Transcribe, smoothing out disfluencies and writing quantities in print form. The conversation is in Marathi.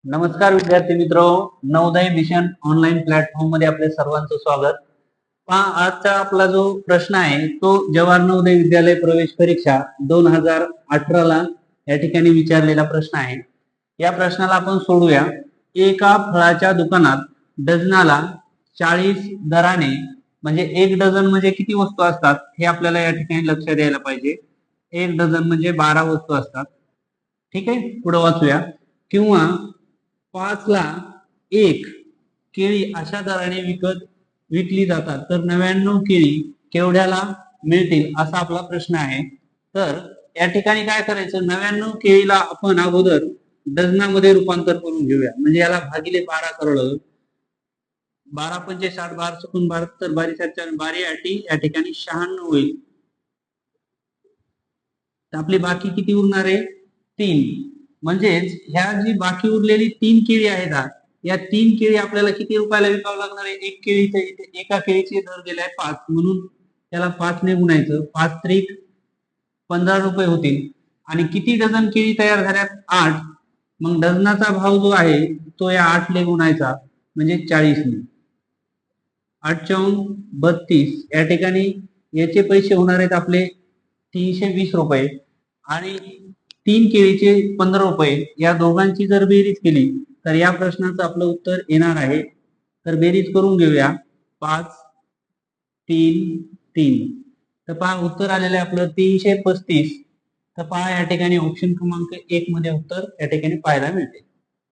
नमस्कार विद्यार्थी मित्र, नवोदय मिशन ऑनलाईन प्लॅटफॉर्म मध्ये आपले सर्वांचं स्वागत। पहा, आजचा आपला जो प्रश्न आहे तो जवाहर नवोदय विद्यालय प्रवेश परीक्षा 2018 ला या ठिकाणी विचारलेला प्रश्न आहे। या प्रश्नाला आपण सोडूया। एका फळाच्या दुकानात डझनाला 40 दराने म्हणजे एक डझन म्हणजे किती वस्तू असतात हे आपल्याला या ठिकाणी लक्ष द्यायला पाहिजे। एक डझन म्हणजे 12 वस्तू असतात। ठीक आहे, पुढे वाचूया। किंवा 5 ला 1 केळी अशा दराने विकली जातात तर 99 केळी केवढ्याला मिळतील असा आपला प्रश्न आहे। तर या ठिकाणी काय करायचं, 99 केळीला आपण अगोदर डझनामध्ये रूपांतर करून घेऊया। म्हणजे याला भागिले 12 करलं, 12 पंचे 60, 12 चुकून 72, 12 या ठिकाणी 96 होईल। तर आपली बाकी किती उरणार आहे, 3। म्हणजेच ह्या जी बाकी उरलेली 3 केळी आहेत, या 3 केळी आपल्याला किती रुपयाला विकावं लागणार आहे। एक केळीचे एका केळीचे दर दिलाय 5, म्हणून त्याला 5 ने गुणायचं। 5 त्रिक 15 रुपये होतील। आणि किती डझन केळी तयार झाल्यात, 8। मग डझनाचा भाव जो आहे तो या 8 ने गुणायचा, म्हणजे 40 ने। 8 चौक 32, या ठिकाणी याचे पैसे होणार आहेत आपले 320 रुपये आणि 3 केळीचे 15 रुपये। या दोघांची जर बेरीज केली तर या प्रश्नाचं आपलं उत्तर येणार आहे। तर बेरीज करून घेऊया, 5 3 3। तर पहा उत्तर आलेलं आहे आपलं 335। तर पहा या ठिकाणी ऑप्शन क्रमांक 1 मध्ये उत्तर या ठिकाणी पाहायला मिळते।